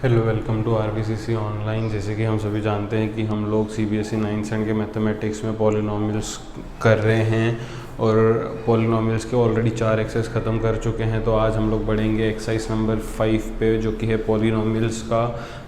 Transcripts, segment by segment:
Hello, welcome to RVCC online. जैसे कि हम सभी जानते हैं कि हम लोग सीबीएसई 9th स्टैंडर्ड के मैथमेटिक्स में पॉलिनोमियल्स कर रहे हैं और पॉलिनोमियल्स के ऑलरेडी 4 एक्सरसाइज ख़त्म कर चुके हैं। तो आज हम लोग बढ़ेंगे एक्सरसाइज नंबर 5 पे, जो कि है पॉलिनोमियल्स का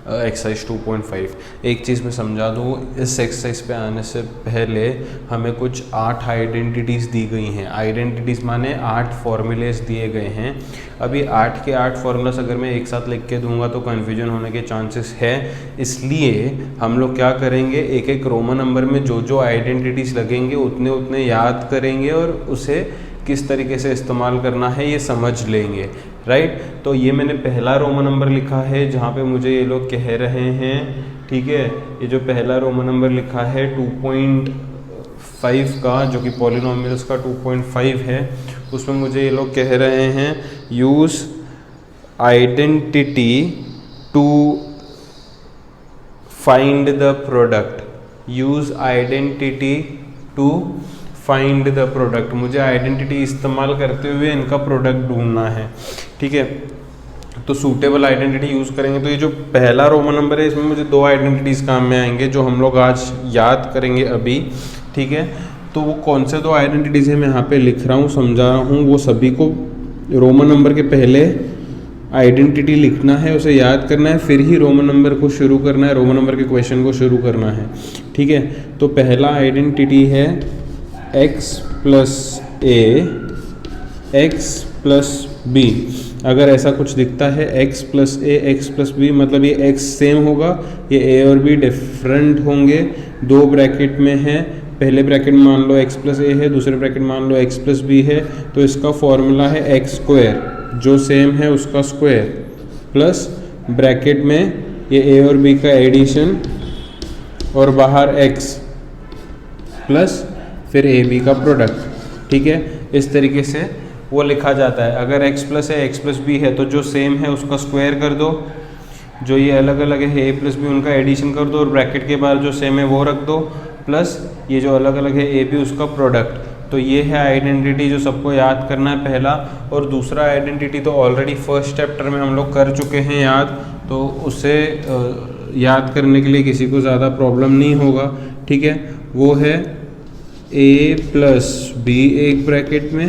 एक्सरसाइज 2.5। एक चीज़ मैं समझा दूँ, इस एक्सरसाइज पे आने से पहले हमें कुछ 8 आइडेंटिटीज़ दी गई हैं। आइडेंटिटीज़ माने 8 फॉर्मूलेस दिए गए हैं। अभी 8 के 8 फॉर्मूलास अगर मैं एक साथ लिख के दूंगा तो कन्फ्यूजन होने के चांसेस है, इसलिए हम लोग क्या करेंगे, एक एक रोमन नंबर में जो जो आइडेंटिटीज़ लगेंगे उतने उतने याद करेंगे और उसे किस तरीके से इस्तेमाल करना है ये समझ लेंगे, राइट। तो ये मैंने पहला रोमन नंबर लिखा है जहाँ पे मुझे ये लोग कह रहे हैं, ठीक है, ये जो पहला रोमन नंबर लिखा है 2.5 का, जो कि पॉलिनोमियल्स का 2.5 है, उसमें मुझे ये लोग कह रहे हैं use identity to find the product. Use identity to find the product. मुझे आइडेंटिटी इस्तेमाल करते हुए इनका प्रोडक्ट ढूंढना है, ठीक है। तो सूटेबल आइडेंटिटी यूज़ करेंगे। तो ये जो पहला रोमन नंबर है इसमें मुझे 2 आइडेंटिटीज़ काम में आएंगे जो हम लोग आज याद करेंगे अभी, ठीक है। तो वो कौन से 2 आइडेंटिटीज़ है मैं यहाँ पे लिख रहा हूँ, समझा रहा हूँ। वो सभी को रोमन नंबर के पहले आइडेंटिटी लिखना है, उसे याद करना है, फिर ही रोमन नंबर को शुरू करना है, रोमन नंबर के क्वेश्चन को शुरू करना है, ठीक है। तो पहला आइडेंटिटी है x plus a x plus B. अगर ऐसा कुछ दिखता है x plus a x plus B, मतलब ये x सेम होगा, ये a और b डिफरेंट होंगे। 2 ब्रैकेट में है, पहले ब्रैकेट में मान लो x प्लस ए है, दूसरे ब्रैकेट में मान लो x प्लस बी है। तो इसका फॉर्मूला है x स्क्वायर, जो सेम है उसका स्क्वायर, प्लस ब्रैकेट में ये a और b का एडिशन और बाहर x प्लस फिर ए बी का प्रोडक्ट, ठीक है। इस तरीके से वो लिखा जाता है। अगर x प्लस है एक्स प्लस बी है तो जो सेम है उसका स्क्वायर कर दो, जो ये अलग अलग है ए प्लस बी उनका एडिशन कर दो और ब्रैकेट के बाहर जो सेम है वो रख दो, प्लस ये जो अलग अलग है ए बी उसका प्रोडक्ट। तो ये है आइडेंटिटी जो सबको याद करना है, पहला। और दूसरा आइडेंटिटी तो ऑलरेडी फर्स्ट चैप्टर में हम लोग कर चुके हैं याद, तो उसे याद करने के लिए किसी को ज़्यादा प्रॉब्लम नहीं होगा, ठीक है। वो है a प्लस बी एक ब्रैकेट में,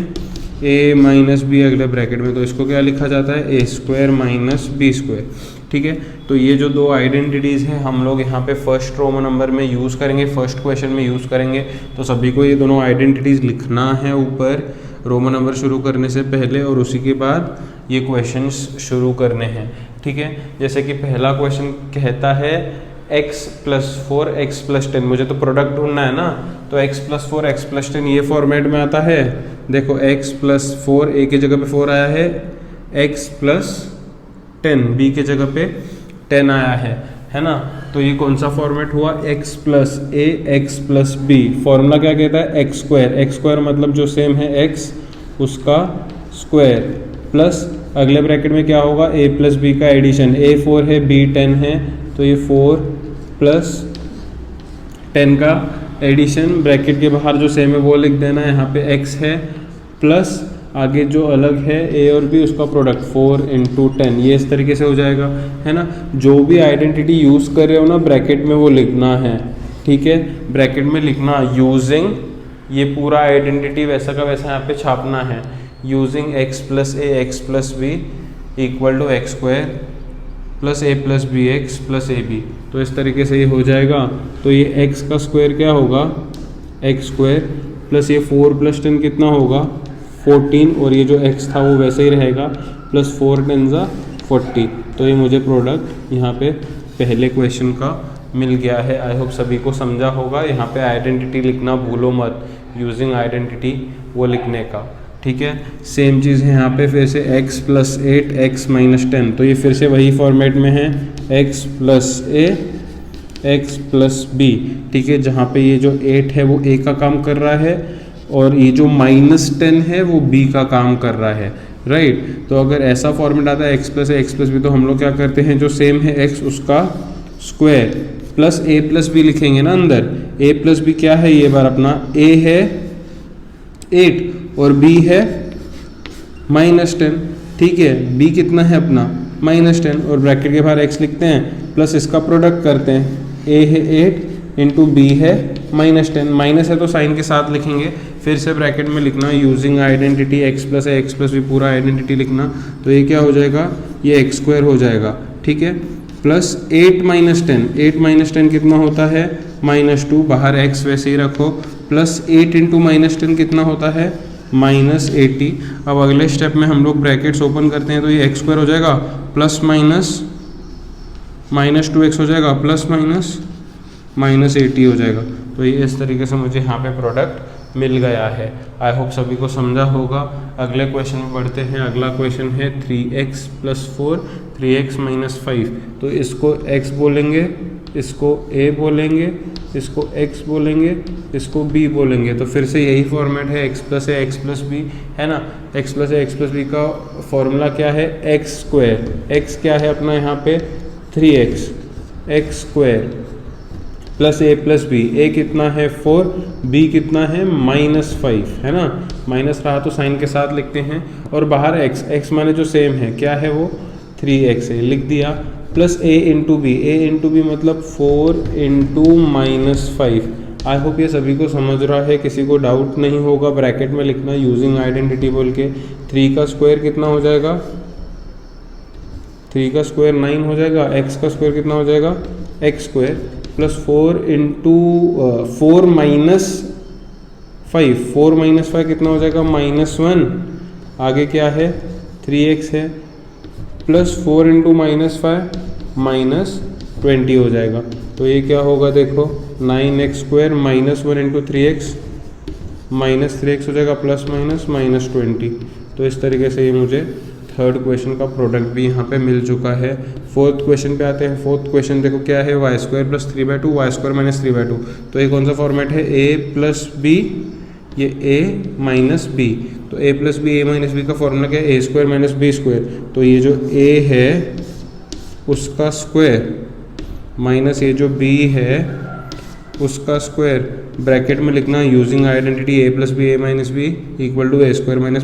a माइनस बी अगले ब्रैकेट में। तो इसको क्या लिखा जाता है, a square minus b square, ठीक है। तो ये जो 2 आइडेंटिटीज़ हैं हम लोग यहाँ पे फर्स्ट रोमन नंबर में यूज़ करेंगे, फर्स्ट क्वेश्चन में यूज़ करेंगे। तो सभी को ये दोनों आइडेंटिटीज़ लिखना है ऊपर रोमन नंबर शुरू करने से पहले, और उसी के बाद ये क्वेश्चंस शुरू करने हैं, ठीक है। जैसे कि पहला क्वेश्चन कहता है x प्लस 4 एक्स प्लस 10। मुझे तो प्रोडक्ट ढूंढना है ना, तो x प्लस 4 एक्स प्लस 10 ये फॉर्मेट में आता है। देखो x प्लस 4 a की जगह पे 4 आया है, x प्लस 10 b की जगह पे 10 आया है ना। तो ये कौन सा फॉर्मेट हुआ, x plus a x plus b। Formula क्या कहता है, x स्क्वायर मतलब जो सेम है x उसका स्क्वायर, प्लस अगले ब्रैकेट में क्या होगा, a प्लस b का एडिशन। a 4 है b 10 है, तो ये 4 प्लस 10 का एडिशन, ब्रैकेट के बाहर जो सेम है वो लिख देना। यहाँ पे x है, प्लस आगे जो अलग है a और b उसका प्रोडक्ट 4 × 10। ये इस तरीके से हो जाएगा, है ना। जो भी आइडेंटिटी यूज़ कर रहे हो ना ब्रैकेट में वो लिखना है, ठीक है। ब्रैकेट में लिखना यूजिंग, ये पूरा आइडेंटिटी वैसा का वैसा यहाँ पे छापना है। Using x plus a x plus b equal to x square plus a plus b x plus a b. तो इस तरीके से ये हो जाएगा। तो ये x का स्क्वायर क्या होगा, एक्स स्क्वायर, प्लस ये 4 प्लस 10 कितना होगा 14, और ये जो x था वो वैसे ही रहेगा, प्लस 4 10 40। तो ये मुझे प्रोडक्ट यहाँ पे पहले क्वेश्चन का मिल गया है। आई होप सभी को समझा होगा। यहाँ पे आइडेंटिटी लिखना भूलो मत, यूजिंग आइडेंटिटी वो लिखने का, ठीक है। सेम चीज़ है यहाँ पे फिर से x प्लस 8 एक्स माइनस 10। तो ये फिर से वही फॉर्मेट में है, x plus a x plus b, ठीक है। जहाँ पे ये जो 8 है वो a का काम कर रहा है और ये जो माइनस 10 है वो b का काम कर रहा है, राइट। तो अगर ऐसा फॉर्मेट आता है x plus a x plus b, तो हम लोग क्या करते हैं, जो सेम है x उसका square plus a plus b लिखेंगे ना अंदर। a प्लस b क्या है, ये बार अपना a है 8 और b है -10, ठीक है। b कितना है अपना -10 और ब्रैकेट के बाहर x लिखते हैं प्लस इसका प्रोडक्ट करते हैं, a है 8 इंटू b है -10, माइनस है तो साइन के साथ लिखेंगे, फिर से ब्रैकेट में लिखना using identity x plus a x plus b, पूरा आइडेंटिटी लिखना, तो ये क्या हो जाएगा, ये x स्क्वायर हो जाएगा, ठीक है, प्लस 8 - 10 कितना होता है -2, बाहर x वैसे ही रखो, प्लस 8 इंटू -10 कितना होता है -80। अब अगले स्टेप में हम लोग ब्रैकेट्स ओपन करते हैं तो ये x स्क्वायर हो जाएगा प्लस माइनस -2x हो जाएगा प्लस माइनस -80 हो जाएगा। तो ये इस तरीके से मुझे यहाँ पे प्रोडक्ट मिल गया है। आई होप सभी को समझा होगा। अगले क्वेश्चन में बढ़ते हैं। अगला क्वेश्चन है 3x + 4 3x - 5। तो इसको x बोलेंगे, इसको a बोलेंगे, इसको x बोलेंगे, इसको b बोलेंगे। तो फिर से यही फॉर्मेट है x + a x + b, है ना। x + a x + b का फॉर्मूला क्या है, x स्क्वायर। x क्या है अपना यहाँ पे 3x, x square plus a plus b। a कितना है 4, b कितना है -5, है ना। माइनस रहा तो साइन के साथ लिखते हैं, और बाहर x, x माने जो सेम है, क्या है वो 3x है, लिख दिया, plus a into b. a into b मतलब 4 इंटू -5। आई होप ये सभी को समझ रहा है, किसी को डाउट नहीं होगा। ब्रैकेट में लिखना यूजिंग आइडेंटिटी बोल के। 3 का स्क्वायर कितना हो जाएगा, 3 का स्क्वायर 9 हो जाएगा। x का स्क्वायर कितना हो जाएगा, x स्क्वायर प्लस 4 इंटू 4 - 5, 4 - 5 कितना हो जाएगा -1। आगे क्या है 3x है, प्लस 4 इंटू -5 -20 हो जाएगा। तो ये क्या होगा देखो, 9x square -1 into 3x -3x हो जाएगा, प्लस -20। तो इस तरीके से ये मुझे थर्ड क्वेश्चन का प्रोडक्ट भी यहाँ पे मिल चुका है। फोर्थ क्वेश्चन पे आते हैं। फोर्थ क्वेश्चन देखो क्या है, y² + 3/2 y² - 3/2। तो ये कौन सा फॉर्मेट है, a + b, ये a - b। तो a + b a - b का फॉर्मूला क्या है, a² - b²। तो ये जो a है उसका स्क्वायर माइनस ये जो b है उसका स्क्वायर, ब्रैकेट में लिखना using identity a + b a - b equal to a²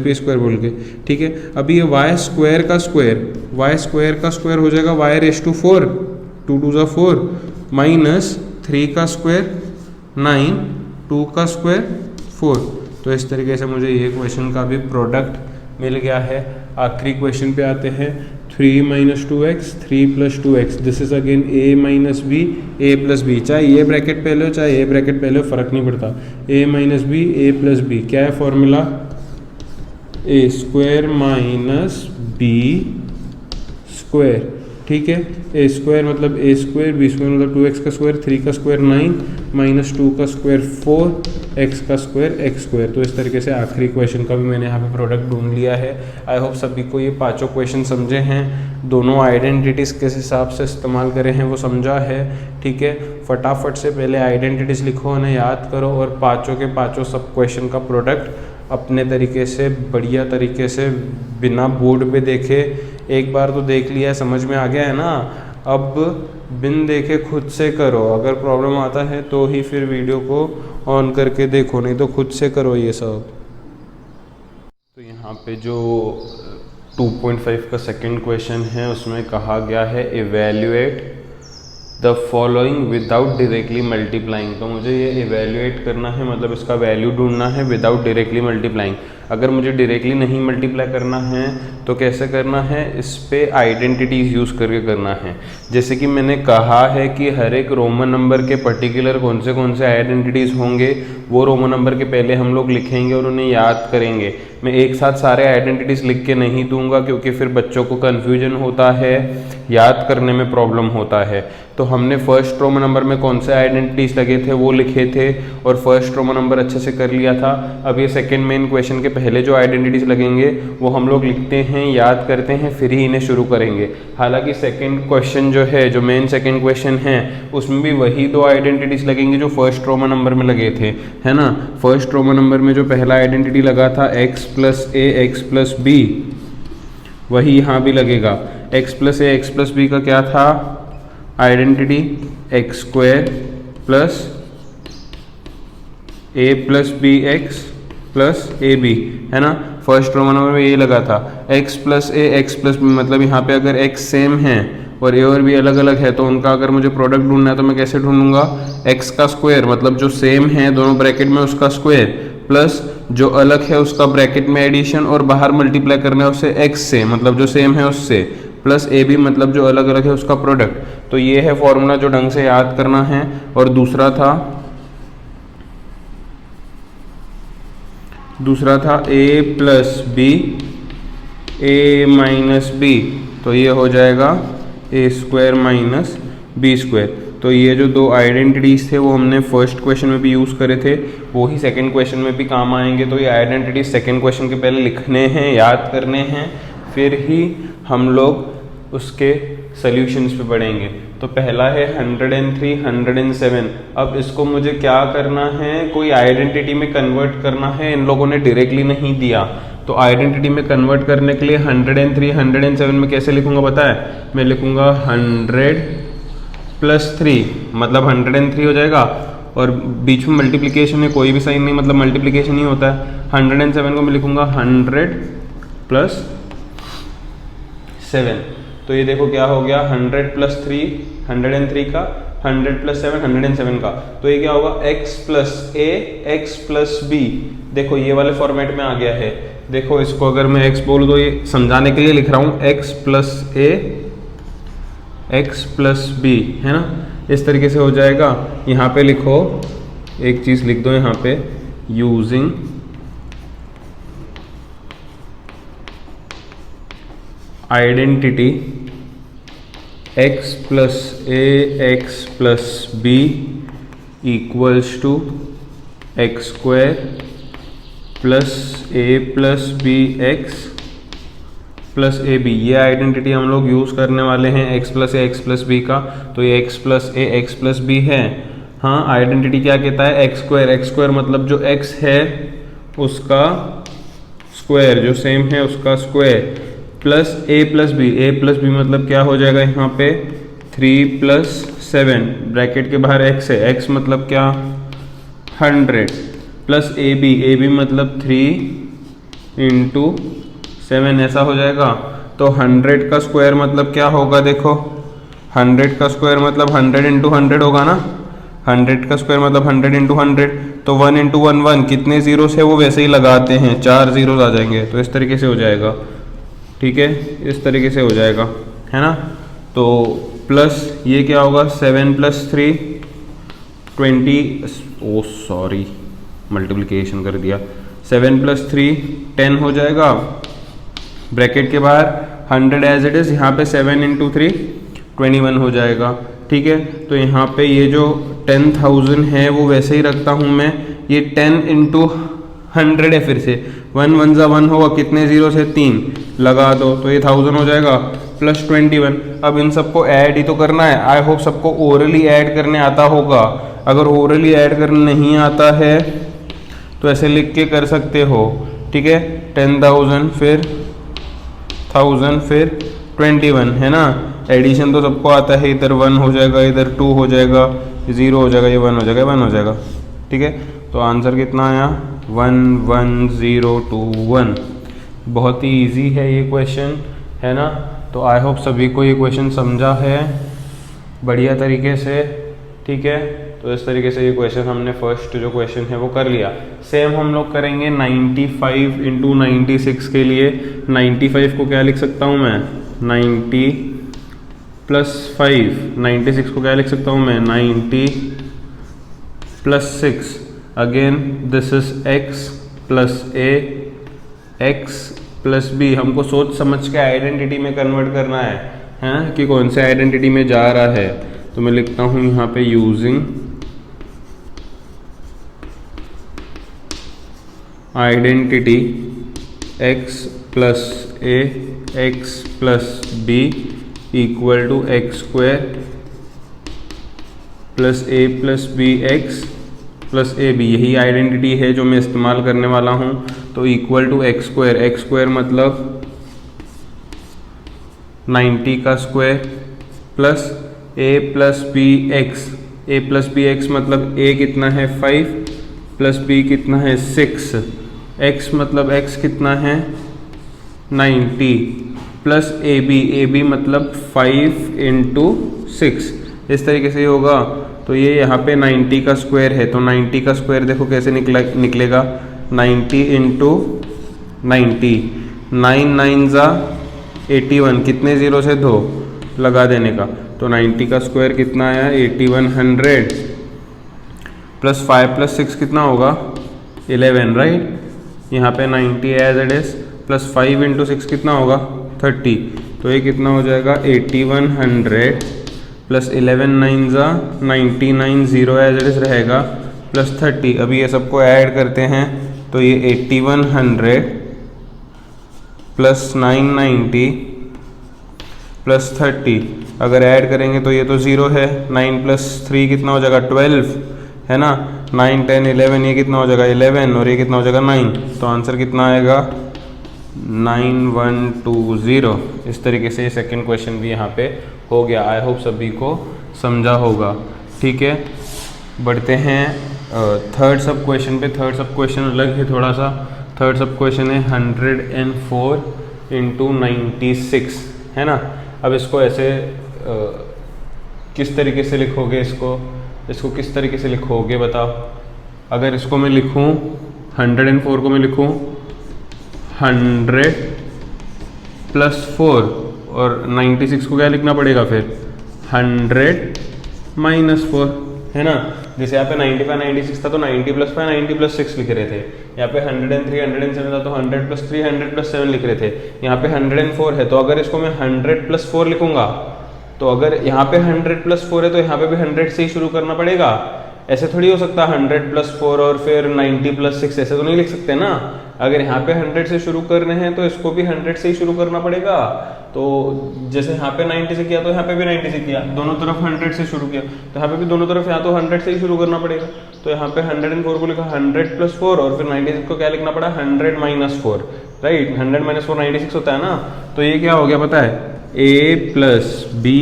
- b² बोल के। ठीक है, अभी ये y² का स्क्वायर हो जाएगा y⁴, 2 × 2 = 4 माइनस 3 का स्क्वायर 9, 2 का स्क्वायर 4। तो इस तरीके से मुझे ये क्वेश्चन का भी प्रोडक्ट मिल गया है। आखिरी क्वेश्चन पे आते हैं। 3 - 2x 3 + 2x, this is again a - b a + b। चाहे ये ब्रैकेट पहले हो चाहे ये ब्रैकेट पहले हो, फर्क नहीं पड़ता। a - b a + b क्या है फॉर्मूला, a² - b²। ठीक है, a² मतलब a², b² मतलब 2x का स्क्वायर, 3 का स्क्वायर 9 माइनस 2 का स्क्वायर 4, x का स्क्वायर x²। तो इस तरीके से आखिरी क्वेश्चन का भी मैंने यहाँ पे प्रोडक्ट ढूंढ लिया है। आई होप सभी को ये पांचों क्वेश्चन समझे हैं। दोनों आइडेंटिटीज़ किस हिसाब से इस्तेमाल करें हैं वो समझा है। ठीक है, फटाफट से पहले आइडेंटिटीज़ लिखो, उन्हें याद करो, और पाँचों के पाँचों सब क्वेश्चन का प्रोडक्ट अपने तरीके से बढ़िया तरीके से बिना बोर्ड पे देखे, एक बार तो देख लिया है, समझ में आ गया है ना, अब बिन देखे खुद से करो। अगर प्रॉब्लम आता है तो ही फिर वीडियो को ऑन करके देखो, नहीं तो खुद से करो ये सब। तो यहाँ पे जो 2.5 का सेकंड क्वेश्चन है उसमें कहा गया है evaluate the following without directly multiplying. तो मुझे ये इवैल्यूएट करना है, मतलब इसका वैल्यू ढूंढना है विदाउट डायरेक्टली मल्टीप्लाइंग। अगर मुझे डायरेक्टली नहीं मल्टीप्लाई करना है तो कैसे करना है, इस पे आइडेंटिटीज़ यूज़ करके करना है। जैसे कि मैंने कहा है कि हर एक रोमन नंबर के पर्टिकुलर कौन से आइडेंटिटीज़ होंगे, वो रोमन नंबर के पहले हम लोग लिखेंगे और उन्हें याद करेंगे। मैं एक साथ सारे आइडेंटिटीज़ लिख के नहीं दूंगा क्योंकि फिर बच्चों को कन्फ्यूजन होता है, याद करने में प्रॉब्लम होता है। तो हमने फर्स्ट रोमन नंबर में कौन से आइडेंटिटीज़ लगे थे वो लिखे थे और फर्स्ट रोमन नंबर अच्छे से कर लिया था। अब ये सेकंड मेन क्वेश्चन के पहले जो आइडेंटिटीज़ लगेंगे वो हम लोग लिखते हैं, याद करते हैं, फिर ही इन्हें शुरू करेंगे। हालांकि सेकंड क्वेश्चन जो है, जो मेन सेकंड क्वेश्चन है, उसमें भी वही 2 आइडेंटिटीज़ लगेंगे जो फर्स्ट रोमन नंबर में लगे थे, है ना। फर्स्ट रोमन नंबर में जो पहला आइडेंटिटी लगा था x + a x + b, वही यहाँ भी लगेगा। x + a x + b का क्या था identity, x² + a + bx plus a b, है ना। फर्स्ट रोमन नंबर में ये लगा था x plus a x plus B, मतलब यहाँ पे अगर x सेम है और ए और बी अलग अलग है तो उनका अगर मुझे प्रोडक्ट ढूंढना है तो मैं कैसे ढूंढूंगा, x का स्क्वायर मतलब जो सेम है दोनों ब्रैकेट में उसका स्क्वायर, प्लस जो अलग है उसका ब्रैकेट में एडिशन और बाहर मल्टीप्लाई करना है उससे x से मतलब जो सेम है उससे, प्लस ए बी मतलब जो अलग अलग है उसका प्रोडक्ट। तो ये है फॉर्मूला जो ढंग से याद करना है। और दूसरा था a plus b a minus b, तो ये हो जाएगा a square minus b square. तो ये जो दो आइडेंटिटीज़ थे वो हमने फर्स्ट क्वेश्चन में भी यूज़ करे थे, वो ही सेकंड क्वेश्चन में भी काम आएंगे। तो ये आइडेंटिटीज सेकंड क्वेश्चन के पहले लिखने हैं, याद करने हैं, फिर ही हम लोग उसके सॉल्यूशंस पे बढ़ेंगे। तो पहला है 103, 107। अब इसको मुझे क्या करना है, कोई आइडेंटिटी में कन्वर्ट करना है। इन लोगों ने डायरेक्टली नहीं दिया, तो आइडेंटिटी में कन्वर्ट करने के लिए 103, 107 में कैसे लिखूंगा पता है, मैं लिखूंगा 100 प्लस 3 मतलब 103 हो जाएगा, और बीच में मल्टीप्लिकेशन है, कोई भी साइन नहीं मतलब मल्टीप्लिकेशन ही होता है। 107 को मैं लिखूंगा 100 प्लस 7। तो ये देखो क्या हो गया, 100 प्लस 3 103 का, 100 प्लस 7 107 का। तो ये क्या होगा, x plus a x plus B. देखो ये वाले फॉर्मेट में आ गया है। देखो इसको अगर मैं x बोल दो, ये समझाने के लिए लिख रहा हूँ, x plus a x plus b, है ना, इस तरीके से हो जाएगा। यहाँ पे लिखो, एक चीज़ लिख दो यहाँ पे, using identity x plus a x plus b equals to x square plus a plus b x plus a b. ये आइडेंटिटी हम लोग यूज़ करने वाले हैं x plus a x plus b का। तो ये x plus a x plus b है। हाँ, आइडेंटिटी क्या कहता है, एक्स स्क्वायर मतलब जो x है उसका स्क्वायर, जो सेम है उसका square, plus a plus B मतलब क्या हो जाएगा यहाँ पे 3 प्लस 7, ब्रैकेट के बाहर x है, x मतलब क्या 100, प्लस ए बी मतलब 3 इंटू 7, ऐसा हो जाएगा। तो 100 का स्क्वायर मतलब क्या होगा, देखो 100 का स्क्वायर मतलब 100 इंटू 100 होगा ना, 100 का स्क्वायर मतलब 100 इंटू 100। तो 1 इंटू 1 1, कितने जीरोस है वो वैसे ही लगाते हैं, 4 जीरोस आ जाएंगे। तो इस तरीके से हो जाएगा, ठीक है, इस तरीके से हो जाएगा, है ना। तो प्लस ये क्या होगा, 7 प्लस 3 20, ओ सॉरी मल्टीप्लिकेशन कर दिया, 7 प्लस 3 10 हो जाएगा, ब्रैकेट के बाहर 100 एज इट इज़, यहाँ पे 7 इंटू 3 21 हो जाएगा, ठीक है। तो यहाँ पे ये जो 10,000 है वो वैसे ही रखता हूँ मैं, ये 10 इंटू 100 है, फिर से 1 1 ज़ा 1 होगा, कितने जीरो से 3 लगा दो, तो ये 1000 हो जाएगा प्लस 21। अब इन सबको ऐड ही तो करना है। आई होप सबको ओरली ऐड करने आता होगा। अगर ओरली ऐड करने नहीं आता है तो ऐसे लिख के कर सकते हो, ठीक है। 10,000 फिर 1000 फिर 21, है ना। एडिशन तो सबको आता है, इधर 1 हो जाएगा, इधर 2 हो जाएगा, 0 हो जाएगा, ये 1 हो जाएगा, 1 हो जाएगा, ठीक है। तो आंसर कितना आया, 11021। बहुत ही इजी है ये क्वेश्चन, है ना। तो आई होप सभी को ये क्वेश्चन समझा है बढ़िया तरीके से, ठीक है। तो इस तरीके से ये क्वेश्चन हमने फर्स्ट जो क्वेश्चन है वो कर लिया। सेम हम लोग करेंगे 95 इंटू 96 के लिए। 95 को क्या लिख सकता हूँ मैं, 90 प्लस 5, 96 को क्या लिख सकता हूँ मैं, 90 plus 6। Again this is x plus a x plus b. हमको सोच समझ के आइडेंटिटी में कन्वर्ट करना है, हैं, कि कौन से आइडेंटिटी में जा रहा है। तो मैं लिखता हूँ यहाँ पे using identity x plus a x plus b equal to x square plus a plus b x plus a b. यही आइडेंटिटी है जो मैं इस्तेमाल करने वाला हूँ। तो इक्वल टू एक्स स्क्वायर मतलब 90 का square plus a plus b x मतलब ए कितना है 5 प्लस बी कितना है 6 x मतलब x कितना है 90 प्लस ए बी मतलब 5 इंटू 6, इस तरीके से होगा। तो ये यहाँ पे 90 का स्क्वायर है, तो 90 का स्क्वायर देखो कैसे निकलेगा 90 इंटू 90, 9 9 ज़ा 81, कितने ज़ीरो से 2 लगा देने का, तो 90 का स्क्वायर कितना आया 8100 प्लस 5 प्लस 6 कितना होगा 11, राइट। यहाँ पे 90 as it is plus 5 into 6 कितना होगा 30, तो ये कितना हो जाएगा 8100 प्लस 11 9 ज़ा 99, 0 एज इट इज रहेगा प्लस 30। अभी ये सबको ऐड करते हैं तो ये 8100 प्लस 990 प्लस 30, अगर ऐड करेंगे तो ये तो 0 है, 9 प्लस 3 कितना हो जाएगा 12 है ना, 9 10 11, ये कितना हो जाएगा 11 और ये कितना हो जाएगा 9, तो आंसर कितना आएगा 9120। इस तरीके से सेकंड क्वेश्चन भी यहाँ पे हो गया। आई होप सभी को समझा होगा, ठीक है। बढ़ते हैं थर्ड सब क्वेश्चन पे। थर्ड सब क्वेश्चन अलग है थोड़ा सा। थर्ड सब क्वेश्चन है 104 इंटू 96, है ना। अब इसको ऐसे किस तरीके से लिखोगे, इसको किस तरीके से लिखोगे बताओ। अगर इसको मैं लिखूं 104 को मैं लिखूं 100 प्लस 4 और 96 को क्या लिखना पड़ेगा फिर 100 माइनस 4, है ना। जैसे यहाँ पे 95 96 था तो 90 प्लस 5 90 प्लस 6 लिख रहे थे। यहाँ पे 103 107 था तो 100 प्लस 3 100 प्लस 7 लिख रहे थे। यहाँ पे 104 है तो अगर इसको मैं 100 प्लस 4 लिखूंगा तो अगर यहाँ पे 100 प्लस 4 है तो यहाँ पे भी 100 से ही शुरू करना पड़ेगा। ऐसे थोड़ी हो सकता 100 प्लस 4 और फिर 90 प्लस 6, ऐसे तो नहीं लिख सकते ना। अगर यहाँ पे 100 से शुरू करने हैं तो इसको भी 100 से ही शुरू करना पड़ेगा। तो जैसे यहाँ पे 90 से किया तो यहाँ पे भी 90 से किया, दोनों तरफ 100 से शुरू किया तो यहाँ पे भी दोनों तरफ यहाँ तो 100 से ही शुरू करना पड़ेगा। तो यहाँ पे 104 को लिखा 100 प्लस 4 और फिर 96 को क्या लिखना पड़ा 100 माइनस 4, राइट। 100 माइनस 4 96 होता है ना। तो ये क्या हो गया पता है a plus b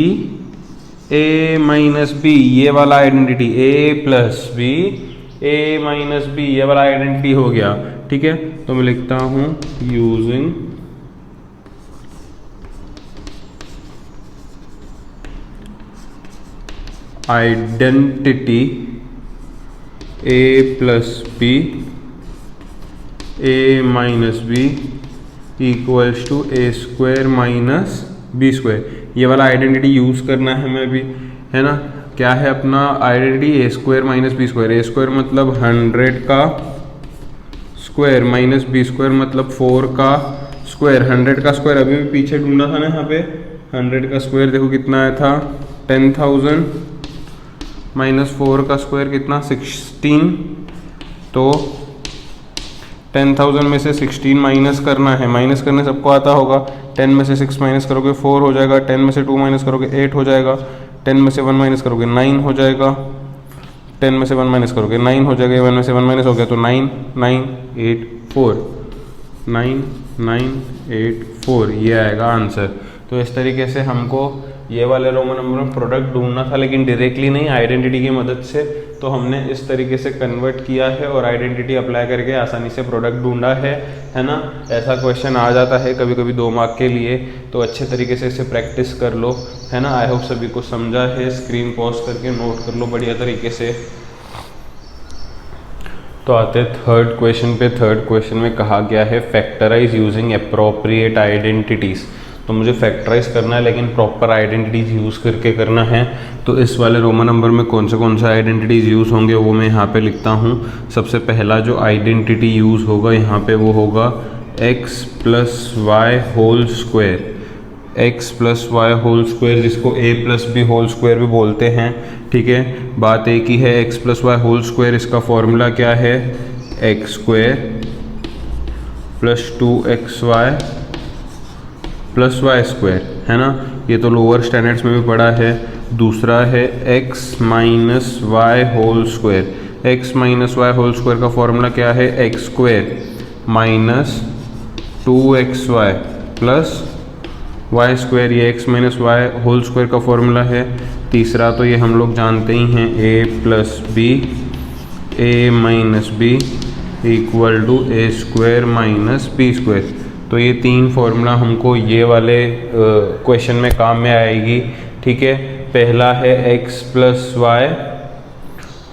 a minus b, ये वाला identity a plus b a minus b, ये वाला आइडेंटिटी हो गया, ठीक है। तो मैं लिखता हूं using identity a plus b a minus b equals to a square minus b square. ये वाला आइडेंटिटी यूज़ करना है हमें भी, है ना। क्या है अपना आइडेंटिटी ए स्क्वायर माइनस बी स्क्वायर। ए स्क्वायर मतलब 100 का स्क्वायर माइनस बी स्क्वायर मतलब 4 का स्क्वायर। 100 का स्क्वायर अभी भी पीछे ढूंढा था ना, यहाँ पे 100 का स्क्वायर देखो कितना आया था 10,000 माइनस 4 का स्क्वायर कितना 16। तो 10,000 में से 16 माइनस करना है, माइनस करने सबको आता होगा। 10 में से 6 माइनस करोगे 4 हो जाएगा, 10 में से 2 माइनस करोगे 8 हो जाएगा, 10 में से 1 माइनस करोगे 9 हो जाएगा, 10 में से 1 माइनस करोगे 9 हो जाएगा, 1 में से 1 माइनस हो गया तो 9 9 8 4 9 9 8 4 ये आएगा आंसर। तो इस तरीके से हमको ये वाले रोमन नंबर में प्रोडक्ट ढूंढना था, लेकिन डायरेक्टली नहीं, आइडेंटिटी की मदद से। तो हमने इस तरीके से कन्वर्ट किया है और आइडेंटिटी अप्लाई करके आसानी से प्रोडक्ट ढूंढा है ना। ऐसा क्वेश्चन आ जाता है कभी कभी 2 मार्क के लिए, तो अच्छे तरीके से इसे प्रैक्टिस कर लो, है ना। आई होप सभी को समझा है। स्क्रीन पॉज करके नोट कर लो बढ़िया तरीके से। तो आते थर्ड क्वेश्चन पे। थर्ड क्वेश्चन में कहा गया है फैक्टराइज यूजिंग अप्रोप्रिएट आइडेंटिटीज़। तो मुझे फैक्टराइज करना है लेकिन प्रॉपर आइडेंटिटीज़ यूज़ करके करना है। तो इस वाले रोमन नंबर में कौन से आइडेंटिटीज़ यूज़ होंगे वो मैं यहाँ पे लिखता हूँ। सबसे पहला जो आइडेंटिटी यूज़ होगा यहाँ पे वो होगा x plus y whole square. x plus y whole square जिसको a plus b whole square भी बोलते हैं, ठीक है। बात एक ही है, x plus y whole square इसका फॉर्मूला क्या है x square plus 2xy plus y square, है ना। ये तो लोअर स्टैंडर्ड्स में भी पढ़ा है। दूसरा है x minus y whole square. X minus y whole square का फॉर्मूला क्या है x square minus 2xy plus y square, ये x minus y whole square का फॉर्मूला है। तीसरा तो ये हम लोग जानते ही हैं a plus b a minus b equal to a square minus b square. तो ये तीन फॉर्मूला हमको ये वाले क्वेश्चन में काम में आएगी। ठीक है, पहला है x plus y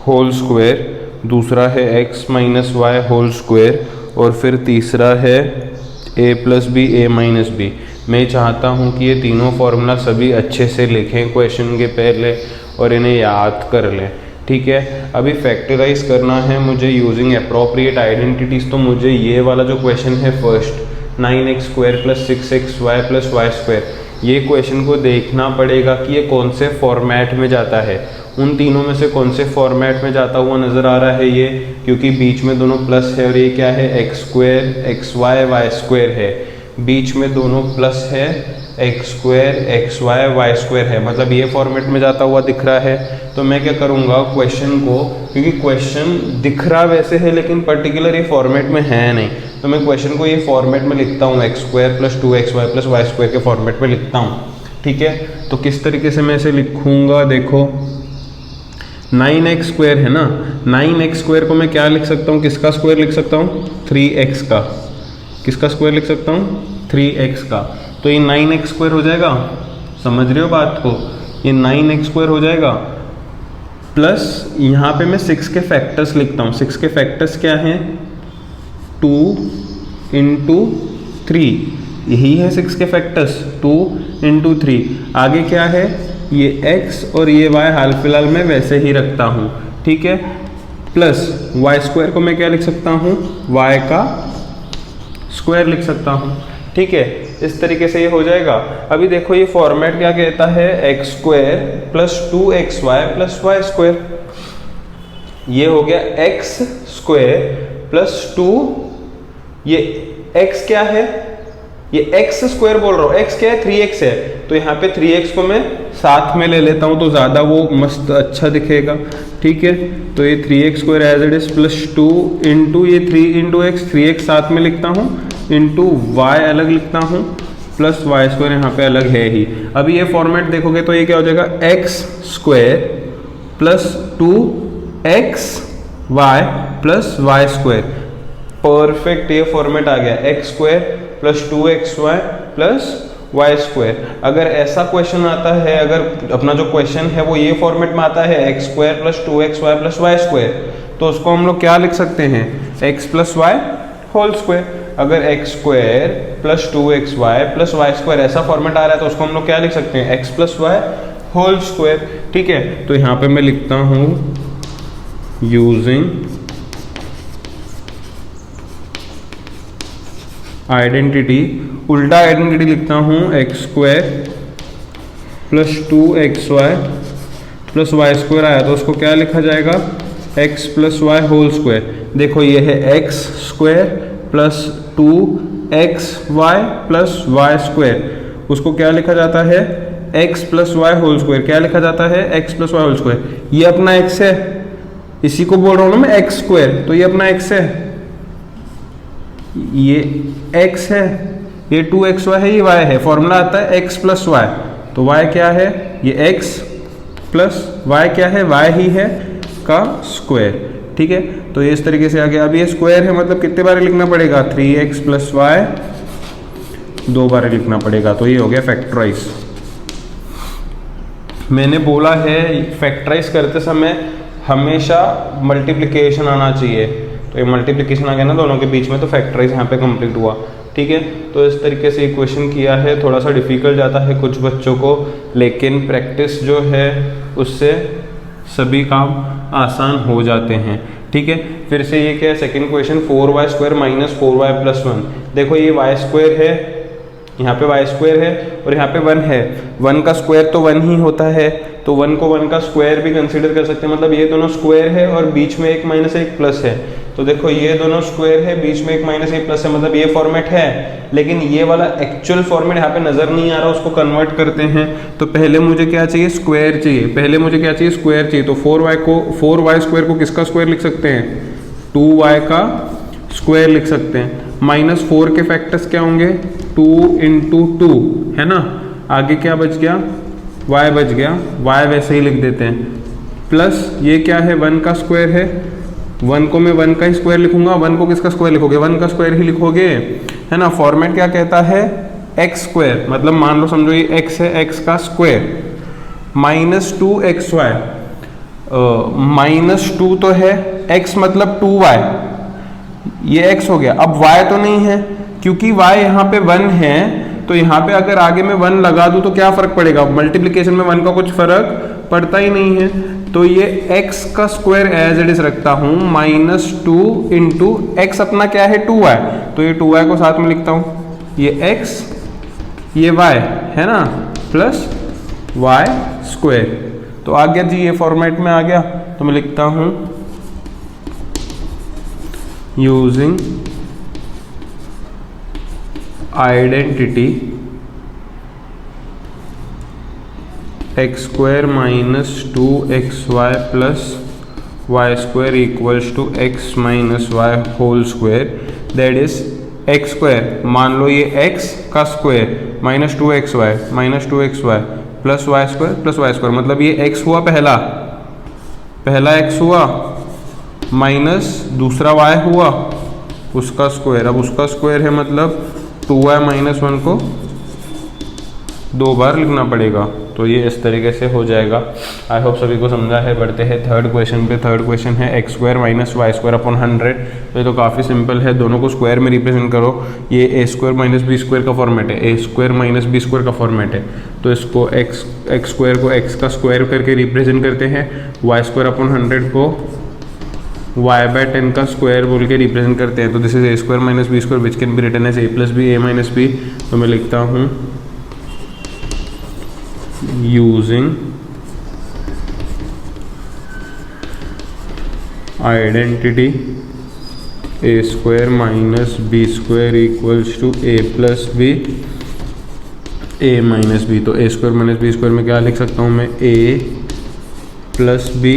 whole square, दूसरा है x minus y whole square, और फिर तीसरा है a plus b a minus b. मैं चाहता हूँ कि ये तीनों फार्मूला सभी अच्छे से लिखें क्वेश्चन के पहले और इन्हें याद कर लें। ठीक है, अभी फैक्टराइज करना है मुझे यूजिंग अप्रोप्रिएट आइडेंटिटीज। तो मुझे ये वाला जो क्वेश्चन है first 9x square plus 6xy plus y square, ये क्वेश्चन को देखना पड़ेगा कि ये कौन से फॉर्मेट में जाता है। उन तीनों में से कौन से फॉर्मेट में जाता हुआ नज़र आ रहा है ये, क्योंकि बीच में दोनों प्लस है और ये क्या है x square x y square है। बीच में दोनों प्लस है, x square x y square है, मतलब ये फॉर्मेट में जाता हुआ दिख रहा है। तो मैं क्या करूँगा क्वेश्चन को, क्योंकि क्वेश्चन दिख रहा वैसे है लेकिन पर्टिकुलर ये फॉर्मेट में है नहीं, तो मैं क्वेश्चन को ये फॉर्मेट में लिखता हूँ x square plus 2xy plus y square के फॉर्मेट में लिखता हूँ। ठीक है, तो किस तरीके से मैं इसे लिखूँगा, देखो 9x स्क्वायर है ना, 9x स्क्वायर को मैं क्या लिख सकता हूँ, किसका स्क्वायर लिख सकता हूँ, 3x का। किसका स्क्वायर लिख सकता हूँ, 3x का। तो ये 9x स्क्वायर हो जाएगा, समझ रहे हो बात को, ये 9x स्क्वायर हो जाएगा। प्लस यहाँ पे मैं 6 के फैक्टर्स लिखता हूँ। 6 के फैक्टर्स क्या हैं, 2 इंटू 3, यही है 6 के फैक्टर्स, 2 इंटू 3। आगे क्या है, ये x और ये y हाल फिलहाल मैं वैसे ही रखता हूँ। ठीक है, प्लस y स्क्वायर को मैं क्या लिख सकता हूँ, y का स्क्वायर लिख सकता हूँ। ठीक है, इस तरीके से ये हो जाएगा। अभी देखो ये फॉर्मेट क्या कहता है, x square plus 2xy plus y square. ये हो गया एक्स स्क्वायर प्लस 2, ये x क्या है, ये x स्क्वायर बोल रहा हूँ, x क्या है, 3x है। तो यहाँ पे 3x को मैं साथ में ले लेता हूँ तो ज़्यादा वो मस्त अच्छा दिखेगा। ठीक है, तो ये 3x square as it is plus 2 into ये 3 इंटू एक्स, 3x साथ में लिखता हूँ, इंटू y अलग लिखता हूँ, प्लस वाई स्क्वायर यहाँ पे अलग है ही। अभी ये फॉर्मेट देखोगे तो ये क्या हो जाएगा, x square plus 2xy plus y square. Perfect, ये फॉर्मेट आ गया, x square plus 2xy plus y square. अगर ऐसा क्वेश्चन आता है, अगर अपना जो क्वेश्चन है वो ये फॉर्मेट में आता है, x square plus 2xy plus y square, तो उसको हम लोग क्या लिख सकते हैं, x plus y whole square. अगर x square plus 2xy plus y square ऐसा फॉर्मेट आ रहा है तो उसको हम लोग क्या लिख सकते हैं, x plus y whole square. ठीक है, तो यहाँ पे मैं लिखता हूँ यूजिंग आइडेंटिटी, उल्टा आइडेंटिटी लिखता हूँ, x square plus 2xy plus y square आया तो उसको क्या लिखा जाएगा, x plus y whole square. देखो ये है x square plus 2xy plus y square, उसको क्या लिखा जाता है, x plus y whole square. क्या लिखा जाता है, x plus y whole square. ये अपना x है, इसी को बोल रहा हूँ ना मैं x स्क्वायर, तो ये अपना x है, ये x है, ये 2xy है, ये y है। फॉर्मूला आता है x प्लस वाई, तो y क्या है, ये x प्लस y क्या है, y ही है का स्क्वायर। ठीक है, तो ये इस तरीके से आ गया। अब ये स्क्वायर है मतलब कितने बार लिखना पड़ेगा, 3x प्लस वाई 2 बार लिखना पड़ेगा। तो ये हो गया फैक्टराइज। मैंने बोला है फैक्टराइज करते समय हमेशा मल्टीप्लिकेशन आना चाहिए, तो ये मल्टीप्लिकेशन आ गया ना दोनों के बीच में, तो फैक्टराइज यहाँ पे कंप्लीट हुआ। ठीक है, तो इस तरीके से इक्वेशन किया है। थोड़ा सा डिफिकल्ट जाता है कुछ बच्चों को, लेकिन प्रैक्टिस जो है उससे सभी काम आसान हो जाते हैं। ठीक है, फिर से ये क्या है, second question 4y square minus 4y plus 1। देखो ये y स्क्वायर है, यहाँ पे y स्क्वायर है और यहाँ पे 1 है। 1 का स्क्वायर तो 1 ही होता है, तो 1 को 1 का स्क्वायर भी कंसीडर कर सकते हैं। मतलब ये दोनों स्क्वायर है और बीच में एक माइनस एक प्लस है, तो देखो ये दोनों स्क्वायर है, बीच में एक माइनस एक प्लस है, मतलब ये फॉर्मेट है। लेकिन ये वाला एक्चुअल फॉर्मेट यहाँ पे नजर नहीं आ रहा, उसको कन्वर्ट करते हैं। तो पहले मुझे क्या चाहिए, स्क्वायर चाहिए। पहले मुझे क्या चाहिए, स्क्वायर चाहिए। तो 4y स्क्वायर को किसका स्क्वायर लिख सकते हैं, 2y का स्क्वायर लिख सकते हैं। माइनस 4 के फैक्टर्स क्या होंगे, 2 इंटू 2 है ना। आगे क्या बच गया, y बच गया, y वैसे ही लिख देते हैं। प्लस ये क्या है, 1 का स्क्वायर है, 1 को मैं 1 का स्क्वायर लिखूंगा, 1 को किसका स्क्वायर लिखोगे, 1 का स्क्वायर ही लिखोगे, है ना। फॉर्मेट क्या कहता है, एक्स स्क्वायर, मतलब मान लो समझो ये x है, x का स्क्वायर -2xy, -2 तो है, x मतलब 2y, ये x हो गया। अब y तो नहीं है, क्योंकि y यहाँ पे 1 है, तो यहाँ पे अगर आगे में 1 लगा दूं तो क्या फर्क पड़ेगा, मल्टीप्लिकेशन में 1 का कुछ फर्क पड़ता ही नहीं है। तो ये x का स्क्वायर एज इट इज रखता हूं, -2 इंटू एक्स अपना क्या है 2y, तो ये 2y को साथ में लिखता हूं, ये x ये y है ना, प्लस y स्क्वायर। तो आ गया जी, ये फॉर्मेट में आ गया। तो मैं लिखता हूं using identity x square -2xy plus y square equals to x minus y whole square, that is x square, मान लो ये x का square -2xy plus y square, मतलब ये x हुआ पहला x हुआ, माइनस दूसरा y हुआ उसका स्क्वायर। अब उसका स्क्वायर है मतलब 2y - 1 को 2 बार लिखना पड़ेगा। तो ये इस तरीके से हो जाएगा। आई होप सभी को समझा है। बढ़ते हैं थर्ड क्वेश्चन पे। थर्ड क्वेश्चन है x square minus y square upon 100। तो ये तो काफ़ी सिंपल है, दोनों को स्क्वायर में रिप्रेजेंट करो। ये a square minus b square का फॉर्मेट है, a square minus b square का फॉर्मेट है। तो इसको x स्क्वायर को x का स्क्वायर करके रिप्रेजेंट करते हैं, वाई स्क्वायर अपॉन 100 को y/10 का स्क्वायर बोल के रिप्रेजेंट करते हैं। तो this is a square minus b square which can be written as a plus b, a minus b. तो मैं लिखता हूँ using identity a square minus b square equals to a plus b, a minus b। तो a square minus b square में क्या लिख सकता हूँ मैं, a प्लस बी,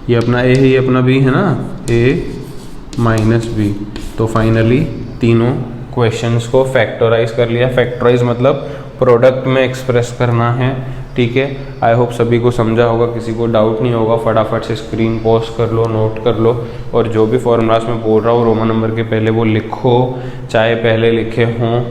ये अपना a है ये अपना b है ना, a माइनस बी। तो फाइनली तीनों क्वेश्चंस को फैक्टराइज कर लिया। फैक्टराइज मतलब प्रोडक्ट में एक्सप्रेस करना है, ठीक है। आई होप सभी को समझा होगा, किसी को डाउट नहीं होगा। फटाफट से स्क्रीन पॉज कर लो, नोट कर लो, और जो भी फॉर्मूलाज में बोल रहा हूँ रोमन नंबर के पहले वो लिखो, चाहे पहले लिखे हों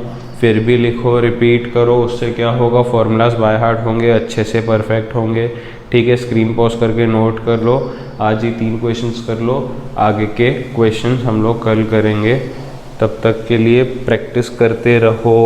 फिर भी लिखो, रिपीट करो। उससे क्या होगा, फॉर्मूलाज बाय हार्ट होंगे, अच्छे से परफेक्ट होंगे, ठीक है। स्क्रीन पॉज करके नोट कर लो। आज ही 3 क्वेश्चंस कर लो, आगे के क्वेश्चंस हम लोग कल करेंगे। तब तक के लिए प्रैक्टिस करते रहो।